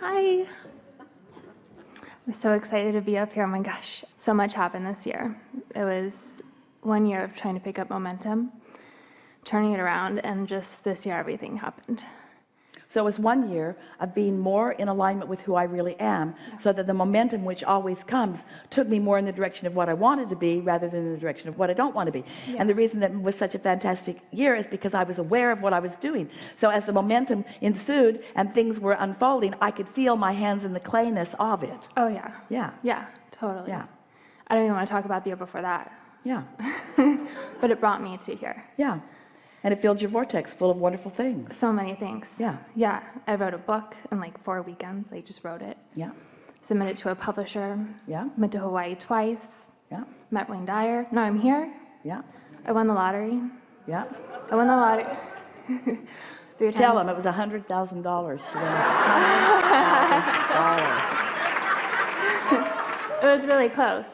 Hi. I'm so excited to be up here. Oh my gosh, so much happened this year. It was 1 year of trying to pick up momentum, turning it around, and just this year everything happened. So it was 1 year of being more in alignment with who I really am, so that the momentum, which always comes, took me more in the direction of what I wanted to be rather than in the direction of what I don't want to be. And the reason that it was such a fantastic year is because I was aware of what I was doing. So as the momentum ensued and things were unfolding, I could feel my hands in the clayness of it. Oh yeah. Yeah. Yeah, totally. Yeah. I don't even want to talk about the year before that. Yeah. But it brought me to here. Yeah. And it filled your vortex full of wonderful things. So many things. Yeah. Yeah. I wrote a book in like 4 weekends. I just wrote it. Yeah. Submitted to a publisher. Yeah. Went to Hawaii twice. Yeah. Met Wayne Dyer. Now I'm here. Yeah. I won the lottery. Yeah. I won the lottery 3 times. Tell them it was $100,000 to win. $100,000. It was really close.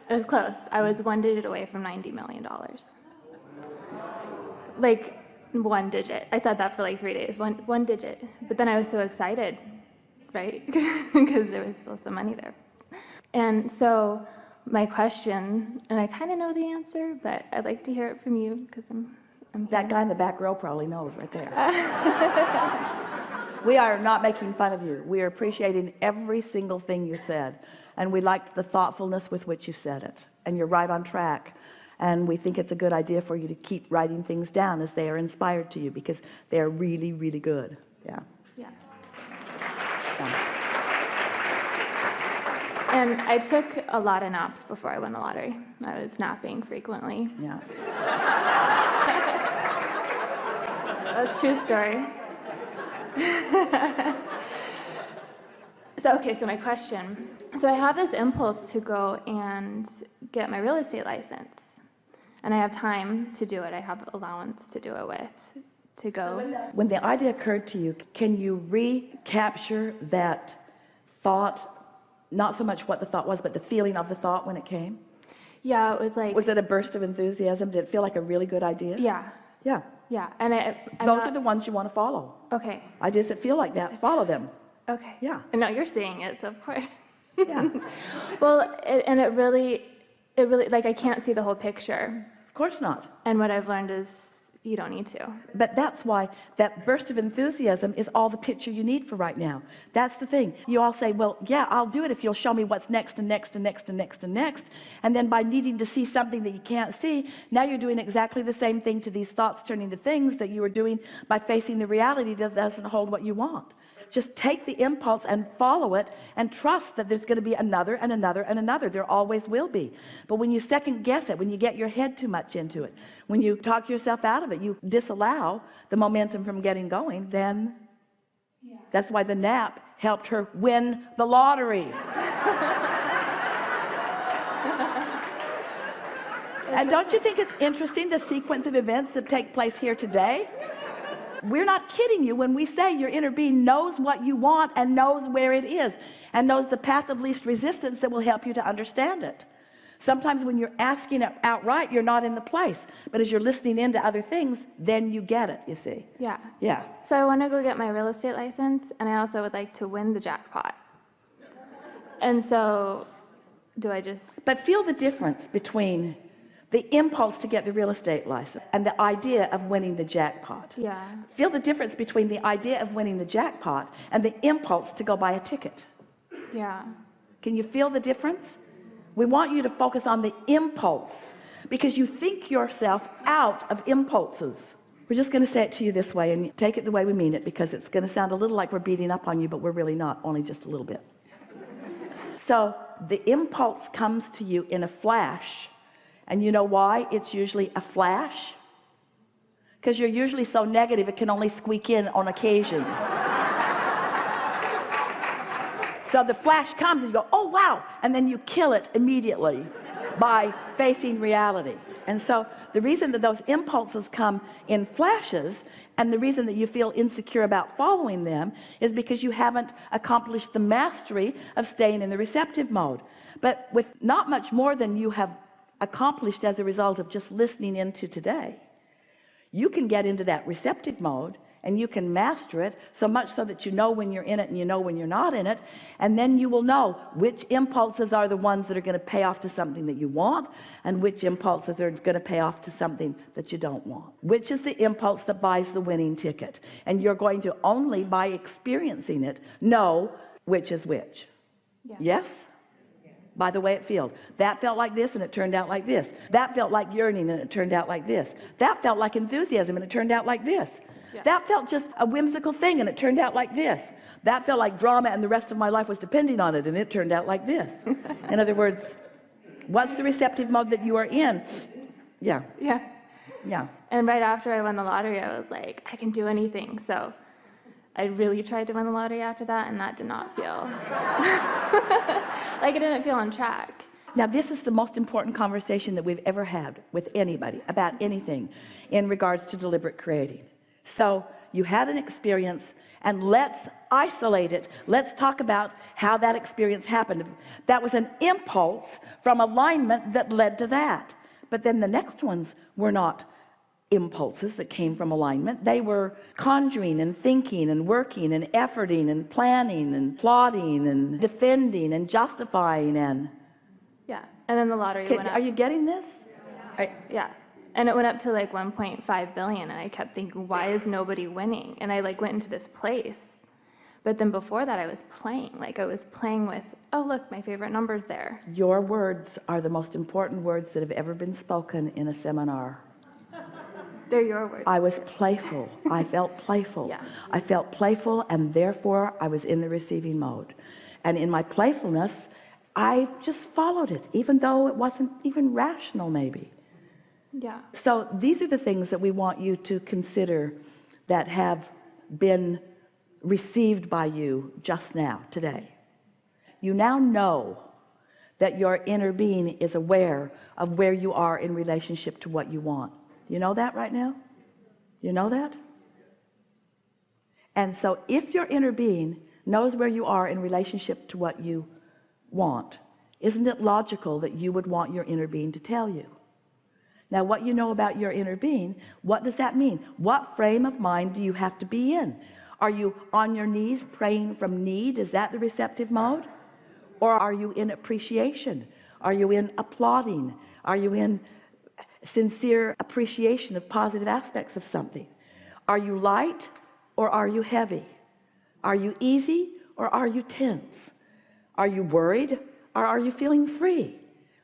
It was close. I was 1 digit away from $90 million. Like 1 digit. I said that for like 3 days. One digit. But then I was so excited, right? Because there was still some money there. And so my question, and I kind of know the answer, but I'd like to hear it from you because I'm That guy in the back row probably knows right there. We are not making fun of you. We are appreciating every single thing you said. And we liked the thoughtfulness with which you said it. And you're right on track. And we think it's a good idea for you to keep writing things down as they are inspired to you, because they are really, really good. Yeah. Yeah. Yeah. And I took a lot of naps before I won the lottery. I was napping frequently. Yeah. That's a true story. So my question. So I have this impulse to go and get my real estate license. And I have time to do it. I have allowance to do it with, to go. When the idea occurred to you, can you recapture that thought? Not so much what the thought was, but the feeling of the thought when it came? Yeah, it was like... Was it a burst of enthusiasm? Did it feel like a really good idea? Yeah. Yeah. Yeah. And those are the ones you want to follow. Okay. Ideas that feel like that, follow them. Okay. Yeah. And now you're seeing it, so of course. Yeah. Well, it really, like, I can't see the whole picture. Of course not. And what I've learned is you don't need to. But that's why that burst of enthusiasm is all the picture you need for right now. That's the thing. You all say, well, yeah, I'll do it if you'll show me what's next and next and next and next and next. And then by needing to see something that you can't see, now you're doing exactly the same thing to these thoughts turning to things that you were doing by facing the reality that doesn't hold what you want. Just take the impulse and follow it and trust that there's going to be another and another and another. There always will be. But when you second guess it, when you get your head too much into it, when you talk yourself out of it, you disallow the momentum from getting going, then that's why the nap helped her win the lottery. And don't you think it's interesting, the sequence of events that take place here today? We're not kidding you when we say your inner being knows what you want and knows where it is and knows the path of least resistance that will help you to understand it. Sometimes when you're asking it outright, you're not in the place. But as you're listening into other things, then you get it, you see. Yeah. Yeah. So I want to go get my real estate license, and I also would like to win the jackpot. And so do I just... But feel the difference between the impulse to get the real estate license and the idea of winning the jackpot. Yeah. Feel the difference between the idea of winning the jackpot and the impulse to go buy a ticket. Yeah. Can you feel the difference? We want you to focus on the impulse, because you think yourself out of impulses. We're just going to say it to you this way, and take it the way we mean it, because it's going to sound a little like we're beating up on you, but we're really not, only just a little bit. So the impulse comes to you in a flash. And you know why it's usually a flash? Because you're usually so negative it can only squeak in on occasion. So the flash comes and you go, oh wow, and then you kill it immediately by facing reality. And so the reason that those impulses come in flashes, and the reason that you feel insecure about following them, is because you haven't accomplished the mastery of staying in the receptive mode. But with not much more than you have accomplished as a result of just listening into today, you can get into that receptive mode and you can master it, so much so that you know when you're in it and you know when you're not in it, and then you will know which impulses are the ones that are going to pay off to something that you want, and which impulses are going to pay off to something that you don't want. Which is the impulse that buys the winning ticket, and you're going to only by experiencing it know which is which. Yeah. Yes? By the way it feels. That felt like this and it turned out like this. That felt like yearning and it turned out like this. That felt like enthusiasm and it turned out like this. Yeah. That felt just a whimsical thing and it turned out like this. That felt like drama and the rest of my life was depending on it and it turned out like this. In other words, what's the receptive mode that you are in? Yeah. Yeah. Yeah. And right after I won the lottery, I was like, I can do anything. So I really tried to win the lottery after that, and that did not feel like it didn't feel on track. Now, this is the most important conversation that we've ever had with anybody about anything in regards to deliberate creating. So you had an experience, and let's isolate it. Let's talk about how that experience happened. That was an impulse from alignment that led to that. But then the next ones were not impulses that came from alignment. They were conjuring and thinking and working and efforting and planning and plotting and defending and justifying and Yeah. And then the lottery went up. Are you getting this? Yeah. And it went up to like 1.5 billion, and I kept thinking, why is nobody winning? And I like went into this place. But then before that I was playing with, oh look, my favorite number's there. Your words are the most important words that have ever been spoken in a seminar. They're your words. I was playful. I felt playful. Yeah. I felt playful, and therefore I was in the receiving mode. And in my playfulness, I just followed it, even though it wasn't even rational maybe. Yeah. So these are the things that we want you to consider that have been received by you just now, today. You now know that your inner being is aware of where you are in relationship to what you want. You know that right now? You know that? And so if your inner being knows where you are in relationship to what you want, isn't it logical that you would want your inner being to tell you? Now, what you know about your inner being, what does that mean? What frame of mind do you have to be in? Are you on your knees praying from need? Is that the receptive mode? Or are you in appreciation? Are you in applauding? Are you in sincere appreciation of positive aspects of something? Are you light or are you heavy? Are you easy or are you tense? Are you worried or are you feeling free?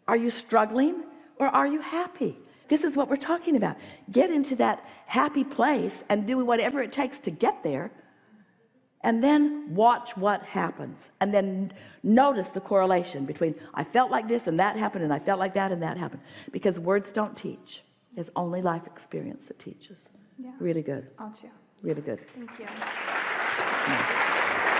Are you struggling or are you happy? This is what we're talking about. Get into that happy place and do whatever it takes to get there, and then watch what happens, and then notice the correlation between I felt like this and that happened, and I felt like that and that happened, because words don't teach. It's only life experience that teaches. Yeah. Really good. I'll chew. Really good. Thank you. Yeah.